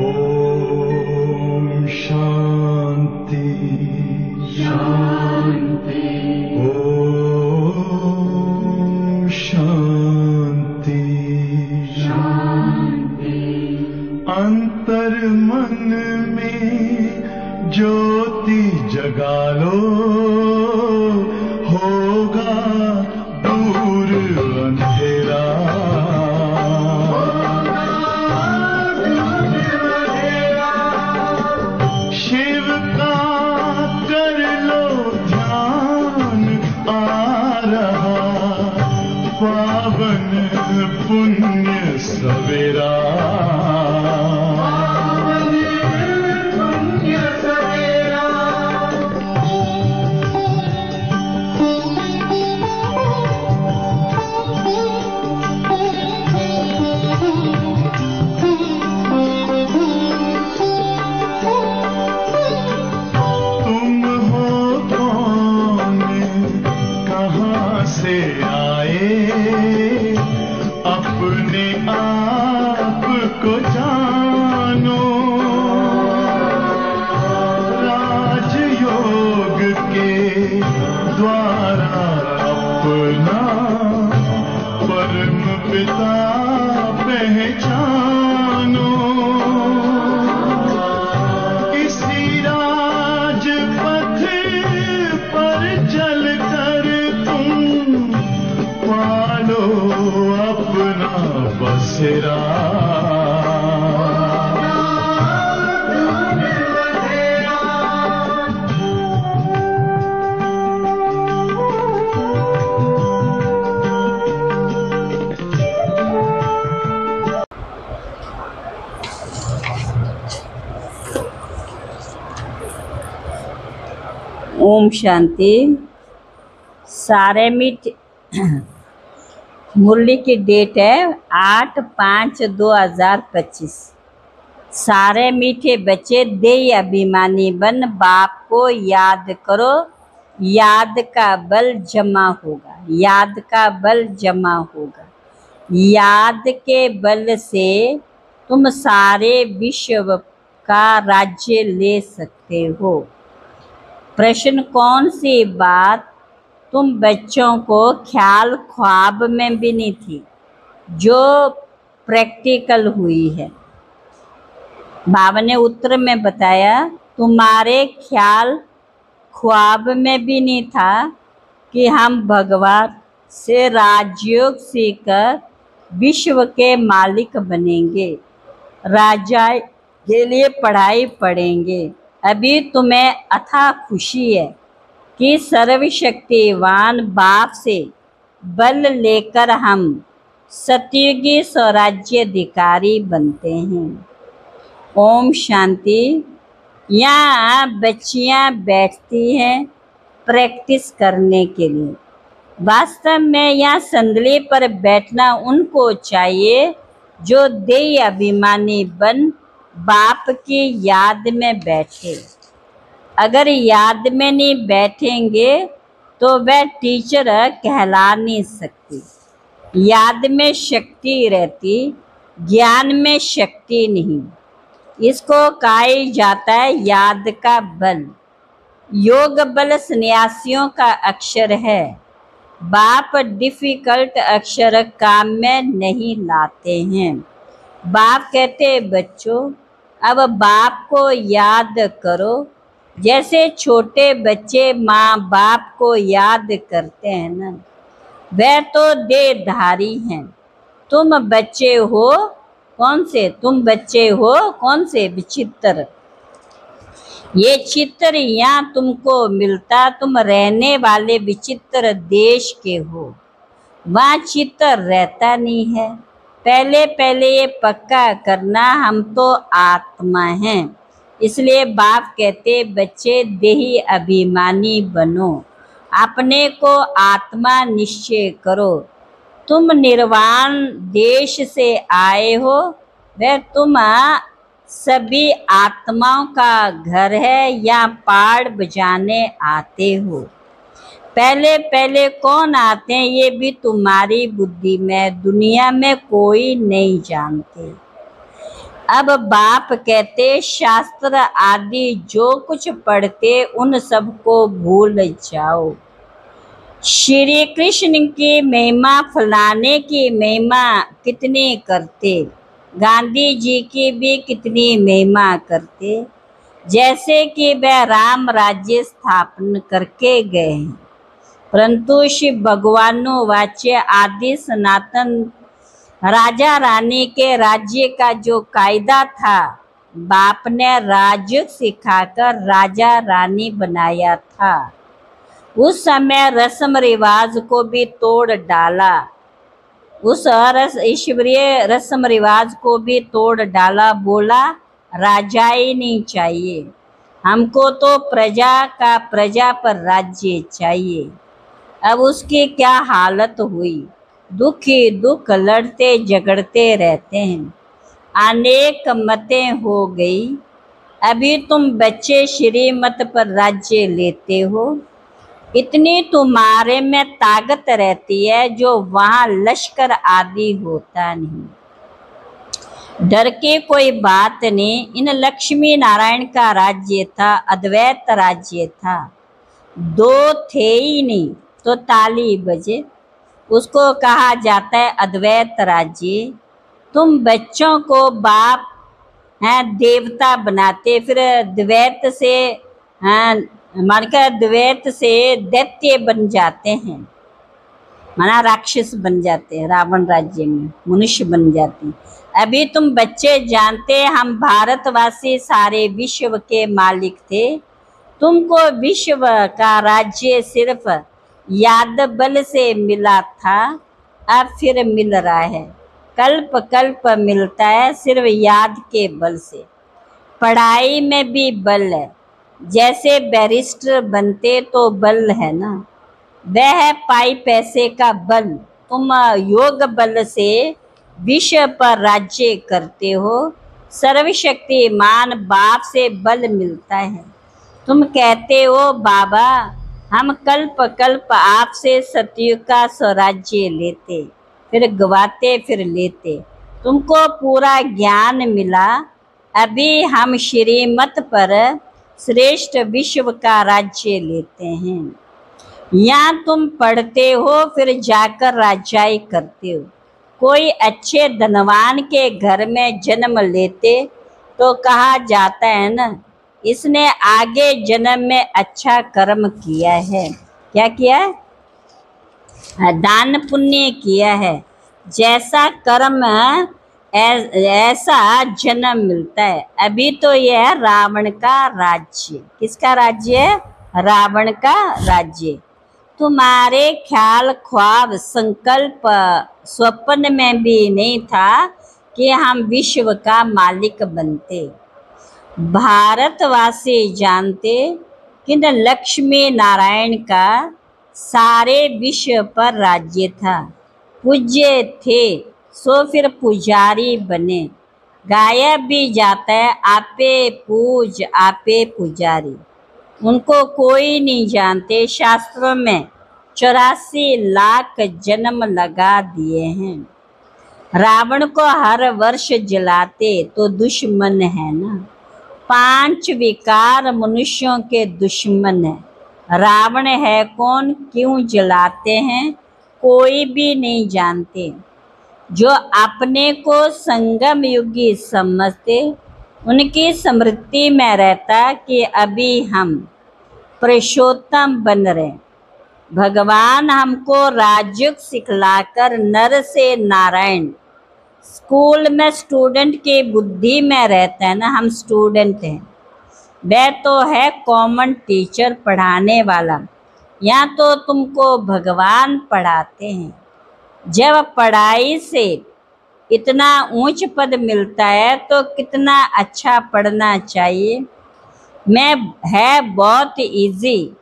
ओम शांति शांति। ओम शांति शांति। अंतर मन में ज्योति जगा लो, होगा दूर अंधेरा। शिव का कर लो ध्यान, आ रहा पावन पुण्य सवेरा। से आए अपने आप को जानो, राजयोग के द्वारा अपना परम पिता पहचानो। इसी राजपथ पर चलकर पालो अपना बसेरा। ओम शांति। सारे मीट मुरली की डेट है 8/5/2025। सारे मीठे बच्चे देई अभिमानी बन बाप को याद करो, याद का बल जमा होगा, याद का बल जमा होगा। याद के बल से तुम सारे विश्व का राज्य ले सकते हो। प्रश्न, कौन सी बात तुम बच्चों को ख्याल ख्वाब में भी नहीं थी जो प्रैक्टिकल हुई है? बाबा ने उत्तर में बताया, तुम्हारे ख्याल ख्वाब में भी नहीं था कि हम भगवान से राजयोग सीखकर विश्व के मालिक बनेंगे, राजा के लिए पढ़ाई पढ़ेंगे। अभी तुम्हें अथाह खुशी है कि सर्वशक्तिवान बाप से बल लेकर हम सतयुगी स्वराज्याधिकारी बनते हैं। ओम शांति। यहाँ बच्चियाँ बैठती हैं प्रैक्टिस करने के लिए। वास्तव में यहाँ संदली पर बैठना उनको चाहिए जो देय अभिमानी बन बाप की याद में बैठे। अगर याद में नहीं बैठेंगे तो वह टीचर कहला नहीं सकती। याद में शक्ति रहती, ज्ञान में शक्ति नहीं। इसको कहा जाता है याद का बल। योग बल सन्यासियों का अक्षर है। बाप डिफिकल्ट अक्षर काम में नहीं लाते हैं। बाप कहते बच्चों, अब बाप को याद करो जैसे छोटे बच्चे माँ बाप को याद करते हैं ना। वह तो देहधारी हैं। तुम बच्चे हो कौन से? तुम बच्चे हो कौन से? विचित्र। ये चित्र यहाँ तुमको मिलता, तुम रहने वाले विचित्र देश के हो। वहाँ चित्र रहता नहीं है। पहले पहले ये पक्का करना, हम तो आत्मा हैं। इसलिए बाप कहते बच्चे देही अभिमानी बनो, अपने को आत्मा निश्चय करो। तुम निर्वाण देश से आए हो, वह तुम सभी आत्माओं का घर है या पाड़ बजाने आते हो। पहले पहले कौन आते हैं ये भी तुम्हारी बुद्धि में, दुनिया में कोई नहीं जानते। अब बाप कहते शास्त्र आदि जो कुछ पढ़ते उन सबको भूल जाओ। श्री कृष्ण की महिमा फलाने की महिमा कितनी करते, गांधी जी की भी कितनी महिमा करते, जैसे कि वह राम राज्य स्थापन करके गए हैं। परंतु शिव भगवानो वाच्य आदि सनातन राजा रानी के राज्य का जो कायदा था, बाप ने राज सिखाकर राजा रानी बनाया था। उस समय रस्म रिवाज को भी तोड़ डाला, उस ईश्वरीय रस्म रिवाज को भी तोड़ डाला। बोला राजा ही नहीं चाहिए, हमको तो प्रजा का प्रजा पर राज्य चाहिए। अब उसकी क्या हालत हुई, दुख ही दुख, लड़ते झगड़ते रहते हैं, अनेक मतें हो गई। अभी तुम बच्चे श्रीमत पर राज्य लेते हो, इतनी तुम्हारे में ताकत रहती है जो वहां लश्कर आदि होता नहीं। डर की कोई बात नहीं। इन लक्ष्मी नारायण का राज्य था, अद्वैत राज्य था, दो थे ही नहीं तो ताली बजे। उसको कहा जाता है अद्वैत राज्य। तुम बच्चों को बाप हैं देवता बनाते, फिर द्वैत से मानकर द्वैत से दैत्य बन जाते हैं, माना राक्षस बन जाते हैं, रावण राज्य में मनुष्य बन जाते हैं। अभी तुम बच्चे जानते हम भारतवासी सारे विश्व के मालिक थे, तुमको विश्व का राज्य सिर्फ याद बल से मिला था, अब फिर मिल रहा है, कल्प कल्प मिलता है सिर्फ याद के बल से। पढ़ाई में भी बल है, जैसे बैरिस्टर बनते तो बल है ना, वह है पाई पैसे का बल। तुम योग बल से विश्व पर राज्य करते हो, सर्वशक्तिमान बाप से बल मिलता है। तुम कहते हो बाबा हम कल्प कल्प आपसे सतयुग का स्वराज्य लेते, फिर गवाते फिर लेते, तुमको पूरा ज्ञान मिला, अभी हम श्रीमत पर श्रेष्ठ विश्व का राज्य लेते हैं। यहाँ तुम पढ़ते हो फिर जाकर राजाई करते हो। कोई अच्छे धनवान के घर में जन्म लेते तो कहा जाता है ना इसने आगे जन्म में अच्छा कर्म किया है। क्या किया है? दान पुण्य किया है, जैसा कर्म ऐसा जन्म मिलता है। अभी तो यह है रावण का राज्य। किसका राज्य है? रावण का राज्य। तुम्हारे ख्याल ख्वाब संकल्प स्वप्न में भी नहीं था कि हम विश्व का मालिक बनते। भारतवासी जानते कि न लक्ष्मी नारायण का सारे विश्व पर राज्य था, पूज्य थे सो फिर पुजारी बने। गाया भी जाता है आपे पूज आपे पुजारी, उनको कोई नहीं जानते। शास्त्रों में 84 लाख जन्म लगा दिए हैं। रावण को हर वर्ष जलाते तो दुश्मन है ना, 5 विकार मनुष्यों के दुश्मन है। रावण है कौन, क्यों जलाते हैं, कोई भी नहीं जानते। जो अपने को संगम युगी समझते उनकी स्मृति में रहता कि अभी हम पुरुषोत्तम बन रहे। भगवान हमको राजयुग सिखलाकर नर से नारायण, स्कूल में स्टूडेंट की बुद्धि में रहता है ना, हम स्टूडेंट हैं, वह तो है कॉमन टीचर पढ़ाने वाला। यहाँ तो तुमको भगवान पढ़ाते हैं। जब पढ़ाई से इतना ऊंच पद मिलता है तो कितना अच्छा पढ़ना चाहिए। मैं है बहुत इजी,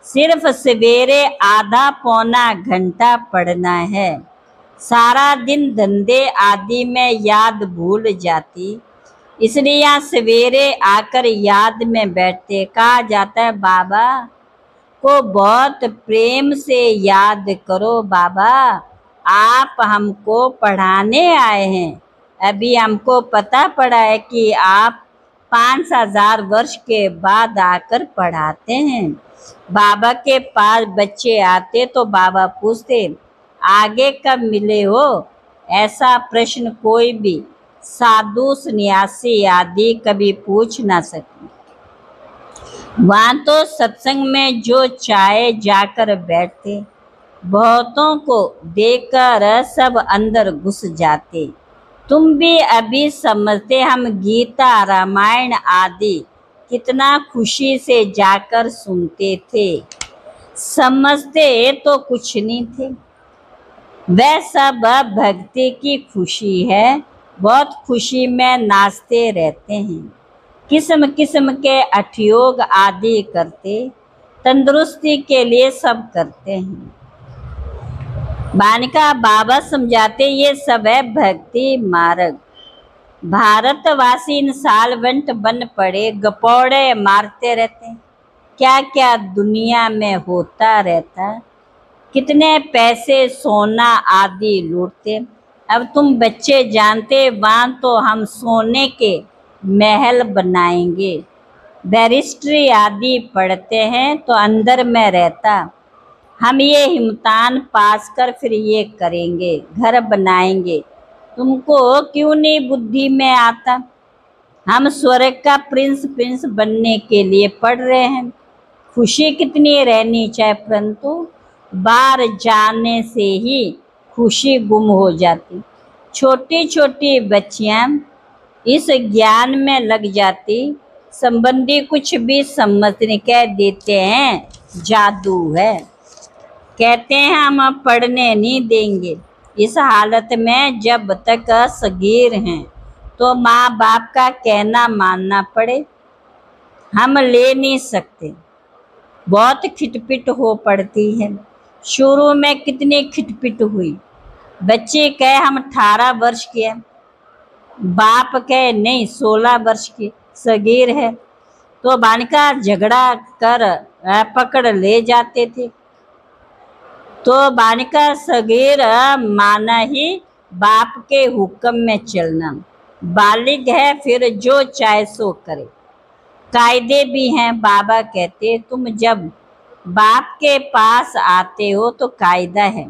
सिर्फ सवेरे आधा पौना घंटा पढ़ना है, सारा दिन धंधे आदि में याद भूल जाती, इसलिए यहाँ सवेरे आकर याद में बैठते। कहा जाता है बाबा को बहुत प्रेम से याद करो, बाबा आप हमको पढ़ाने आए हैं, अभी हमको पता पड़ा है कि आप 5,000 वर्ष के बाद आकर पढ़ाते हैं। बाबा के पास बच्चे आते तो बाबा पूछते, आगे कब मिले हो? ऐसा प्रश्न कोई भी साधु सन्यासी आदि कभी पूछ ना सके। वहाँ तो सत्संग में जो चाहे जाकर बैठते, बहुतों को देखकर सब अंदर घुस जाते। तुम भी अभी समझते हम गीता रामायण आदि कितना खुशी से जाकर सुनते थे। समझते तो कुछ नहीं थे। वह सब भक्ति की खुशी है। बहुत खुशी में नाचते रहते हैं, किस्म किस्म के अठयोग आदि करते, तंदुरुस्ती के लिए सब करते हैं। बानिका बाबा समझाते ये सब है भक्ति मार्ग। भारतवासी इन सालवंट बन पड़े, गपौड़े मारते रहते। क्या क्या दुनिया में होता रहता, कितने पैसे सोना आदि लूटते। अब तुम बच्चे जानते, वहाँ तो हम सोने के महल बनाएंगे। बैरिस्ट्री आदि पढ़ते हैं तो अंदर में रहता, हम ये इम्तिहान पास कर फिर ये करेंगे, घर बनाएंगे। तुमको क्यों नहीं बुद्धि में आता? हम स्वर्ग का प्रिंस बनने के लिए पढ़ रहे हैं। खुशी कितनी रहनी चाहिए, परंतु बाहर जाने से ही खुशी गुम हो जाती। छोटी छोटी बच्चियां इस ज्ञान में लग जाती, संबंधी कुछ भी समझने कह देते हैं जादू है, कहते हैं हम पढ़ने नहीं देंगे। इस हालत में जब तक सगीर हैं तो माँ बाप का कहना मानना पड़े, हम ले नहीं सकते। बहुत खिटपिट हो पड़ती है। शुरू में कितनी खिटपिट हुई। बच्चे कहे हम 18 वर्ष के हैं, बाप कहे नहीं 16 वर्ष की सगीर है, तो बालिका झगड़ा कर पकड़ ले जाते थे। तो बालिका सगीर माना ही बाप के हुक्म में चलना। बालिग है फिर जो चाहे सो करे। कायदे भी हैं। बाबा कहते तुम जब बाप के पास आते हो तो कायदा है,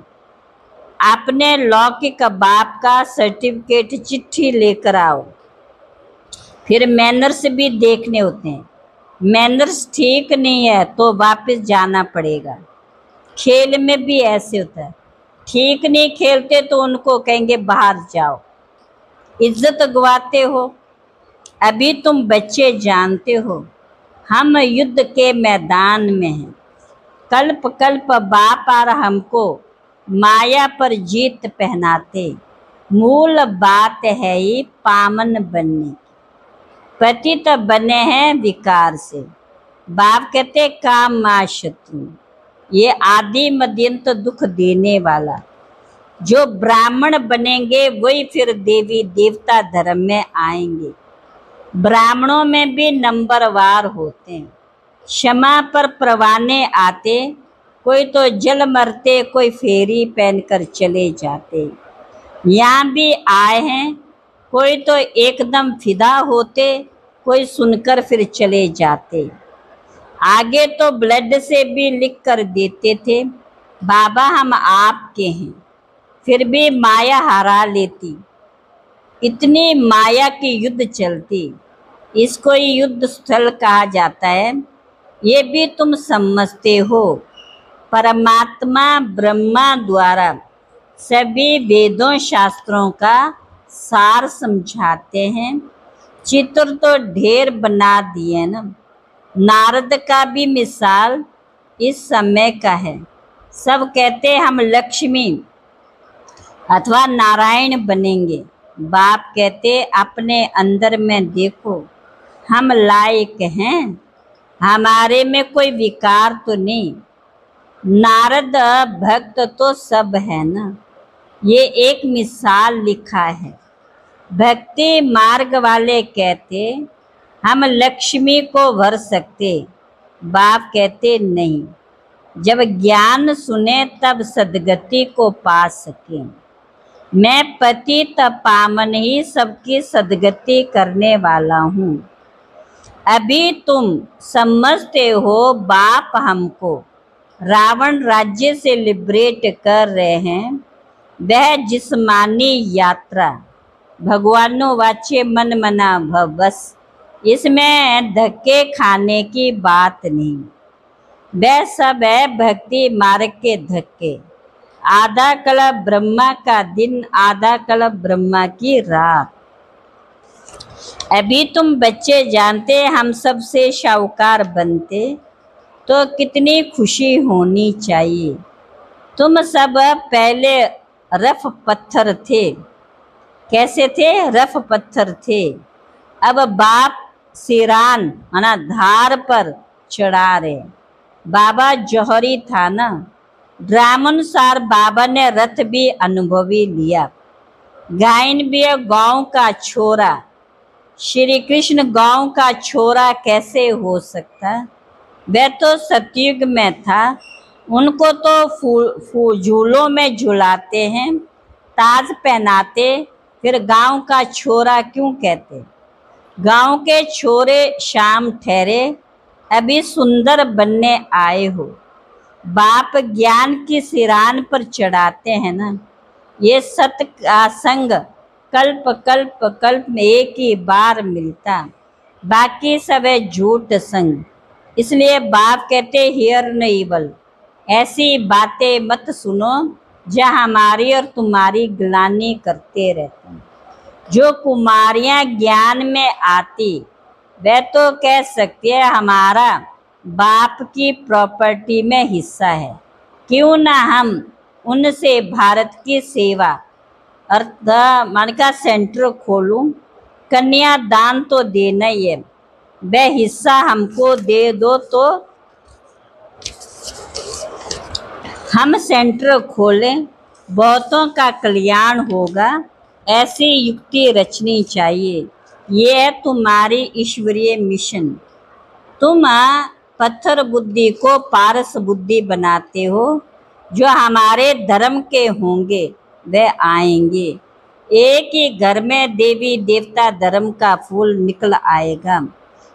अपने लौकिक बाप का सर्टिफिकेट चिट्ठी लेकर आओ। फिर मैनर्स भी देखने होते हैं। मैनर्स ठीक नहीं है तो वापस जाना पड़ेगा। खेल में भी ऐसे होता है, ठीक नहीं खेलते तो उनको कहेंगे बाहर जाओ, इज्जत गवाते हो। अभी तुम बच्चे जानते हो हम युद्ध के मैदान में हैं। कल्प कल्प बाप और हमको माया पर जीत पहनाते। मूल बात है ही पामन बनने की। पतित बने हैं विकार से। बाप कहते काम मा शत्रु, ये आदि मध्यंत दुख देने वाला। जो ब्राह्मण बनेंगे वही फिर देवी देवता धर्म में आएंगे। ब्राह्मणों में भी नंबरवार होते हैं। क्षमा पर परवाने आते, कोई तो जल मरते, कोई फेरी पहनकर चले जाते। यहाँ भी आए हैं, कोई तो एकदम फिदा होते, कोई सुनकर फिर चले जाते। आगे तो ब्लड से भी लिख कर देते थे बाबा हम आपके हैं, फिर भी माया हरा लेती। इतनी माया की युद्ध चलती, इसको ही युद्ध स्थल कहा जाता है। ये भी तुम समझते हो। परमात्मा ब्रह्मा द्वारा सभी वेदों शास्त्रों का सार समझाते हैं। चित्र तो ढेर बना दिए ना। नारद का भी मिसाल इस समय का है। सब कहते हम लक्ष्मी अथवा नारायण बनेंगे। बाप कहते अपने अंदर में देखो, हम लायक हैं, हमारे में कोई विकार तो नहीं। नारद भक्त तो सब है ना। ये एक मिसाल लिखा है। भक्ति मार्ग वाले कहते हम लक्ष्मी को भर सकते। बाप कहते नहीं, जब ज्ञान सुने तब सदगति को पा सकें। मैं पतित पावन ही सबकी सद्गति करने वाला हूँ। अभी तुम समझते हो बाप हमको रावण राज्य से लिबरेट कर रहे हैं। वह जिस्मानी यात्रा भगवानो वाच्य मन मना भव, बस इसमें धक्के खाने की बात नहीं। वह सब है भक्ति मार्ग के धक्के। आधा कल्प ब्रह्मा का दिन, आधा कल्प ब्रह्मा की रात। अभी तुम बच्चे जानते हम सबसे शाहूकार बनते तो कितनी खुशी होनी चाहिए। तुम सब पहले रफ पत्थर थे। कैसे थे? रफ पत्थर थे। अब बाप सिरान माना धार पर चढ़ा रहे। बाबा जौहरी था ना, ड्रामानुसार बाबा ने रथ भी अनुभवी लिया। गायन भी गांव का छोरा। श्री कृष्ण गांव का छोरा कैसे हो सकता? वह तो सतयुग में था। उनको तो झूलों में झुलाते हैं, ताज पहनाते, फिर गांव का छोरा क्यों कहते? गांव के छोरे शाम ठहरे, अभी सुंदर बनने आए हो। बाप ज्ञान की सिरान पर चढ़ाते हैं ना। ये सत्य का संग कल्प कल्प कल्प में एक ही बार मिलता, बाकी सब है झूठ संग। इसलिए बाप कहते हियर न इवल, ऐसी बातें मत सुनो जो हमारी और तुम्हारी ग्लानि करते रहते हैं। जो कुमारियां ज्ञान में आती वह तो कह सकती है हमारा बाप की प्रॉपर्टी में हिस्सा है, क्यों ना हम उनसे भारत की सेवा अर्थ मन का सेंटर खोलूं। कन्यादान तो देना ही है, वह हिस्सा हमको दे दो तो हम सेंटर खोलें, बहुतों का कल्याण होगा। ऐसी युक्ति रचनी चाहिए। ये है तुम्हारी ईश्वरीय मिशन। तुम पत्थर बुद्धि को पारस बुद्धि बनाते हो। जो हमारे धर्म के होंगे वह आएंगे। एक ही घर में देवी देवता धर्म का फूल निकल आएगा,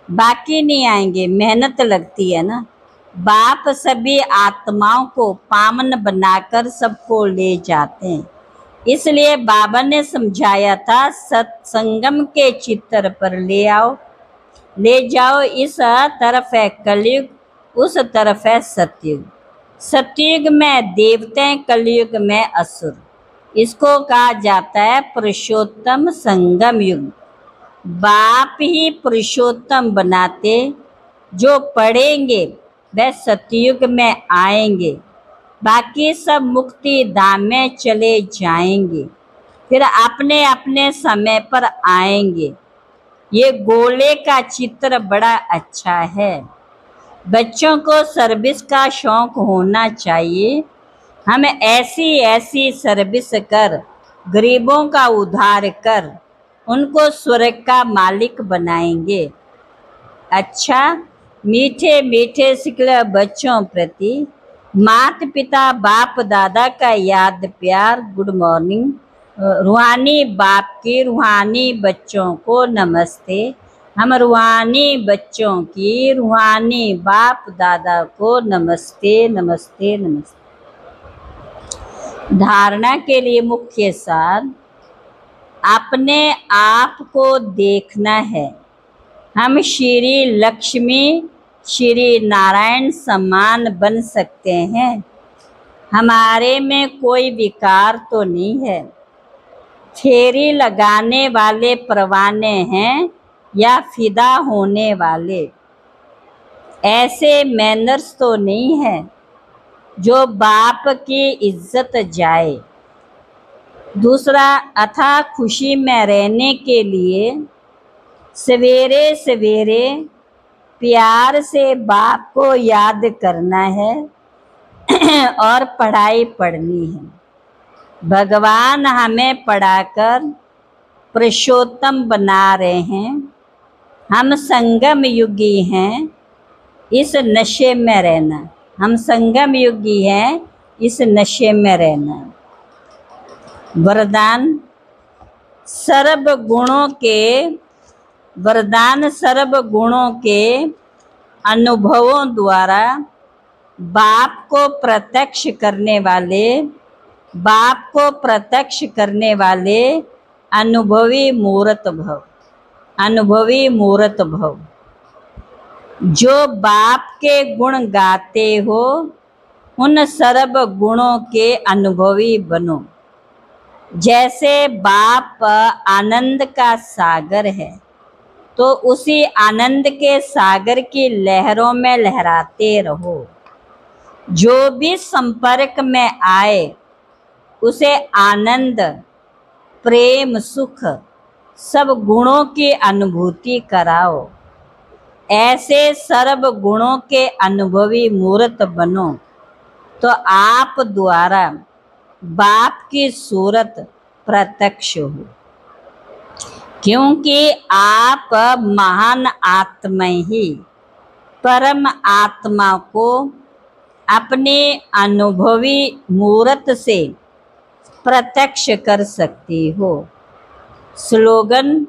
बाकी नहीं आएंगे। मेहनत लगती है ना। बाप सभी आत्माओं को पावन बनाकर सबको ले जाते हैं। इसलिए बाबा ने समझाया था सत्संगम के चित्र पर ले जाओ। इस तरफ है कलयुग, उस तरफ है सतयुग। सतयुग में देवते, कलयुग में असुर। इसको कहा जाता है पुरुषोत्तम संगम युग। बाप ही पुरुषोत्तम बनाते। जो पढ़ेंगे वह सतयुग में आएंगे, बाकी सब मुक्ति धाम में चले जाएंगे, फिर अपने अपने समय पर आएंगे। ये गोले का चित्र बड़ा अच्छा है। बच्चों को सर्विस का शौक होना चाहिए। हम ऐसी सर्विस कर, गरीबों का उद्धार कर, उनको स्वर्ग का मालिक बनाएंगे। अच्छा, मीठे मीठे सिकले बच्चों प्रति माता पिता बाप दादा का याद प्यार। Good morning. रूहानी बाप की रूहानी बच्चों को नमस्ते। हम रूहानी बच्चों की रूहानी बाप दादा को नमस्ते नमस्ते नमस्ते। धारणा के लिए मुख्य सार अपने आप को देखना है। हम श्री लक्ष्मी श्री नारायण समान बन सकते हैं। हमारे में कोई विकार तो नहीं है। फेरी लगाने वाले परवाने हैं या फिदा होने वाले। ऐसे मैनर्स तो नहीं है जो बाप की इज्जत जाए। दूसरा, अथाह खुशी में रहने के लिए सवेरे सवेरे प्यार से बाप को याद करना है और पढ़ाई पढ़नी है। भगवान हमें पढ़ाकर पुरुषोत्तम बना रहे हैं। हम संगम युगी हैं, इस नशे में रहना। हम संगम युगी हैं, इस नशे में रहना। वरदान सर्व गुणों के अनुभवों द्वारा बाप को प्रत्यक्ष करने वाले अनुभवी मूर्त भव। जो बाप के गुण गाते हो उन सर्व गुणों के अनुभवी बनो। जैसे बाप आनंद का सागर है तो उसी आनंद के सागर की लहरों में लहराते रहो। जो भी संपर्क में आए उसे आनंद, प्रेम, सुख सब गुणों की अनुभूति कराओ। ऐसे सर्व गुणों के अनुभवी मूर्त बनो तो आप द्वारा बाप की सूरत प्रत्यक्ष हो। क्योंकि आप महान आत्मा ही परम आत्मा को अपने अनुभवी मूर्त से प्रत्यक्ष कर सकती हो। स्लोगन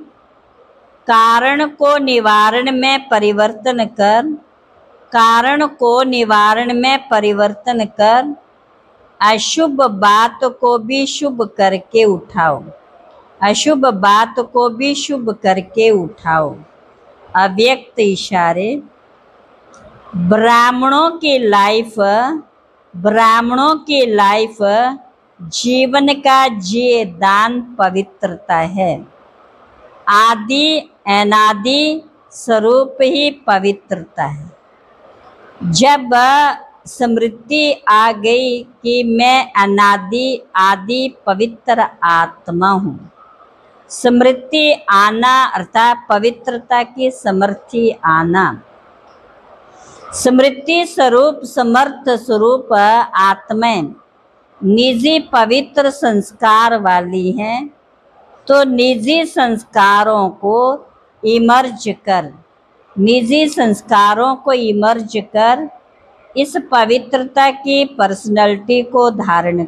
कारण को निवारण में परिवर्तन कर अशुभ बात को भी शुभ करके उठाओ। अव्यक्त इशारे ब्राह्मणों की लाइफ जीवन का ये दान पवित्रता है। आदि अनादि स्वरूप ही पवित्रता है। जब स्मृति आ गई कि मैं अनादि आदि पवित्र आत्मा हूँ, स्मृति आना अर्थात पवित्रता की समर्थी आना। स्मृति स्वरूप समर्थ स्वरूप आत्माएं निजी पवित्र संस्कार वाली हैं, तो निजी संस्कारों को इमर्ज कर इस पवित्रता की पर्सनैलिटी को धारण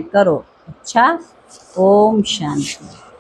करो। अच्छा, ओम शांति।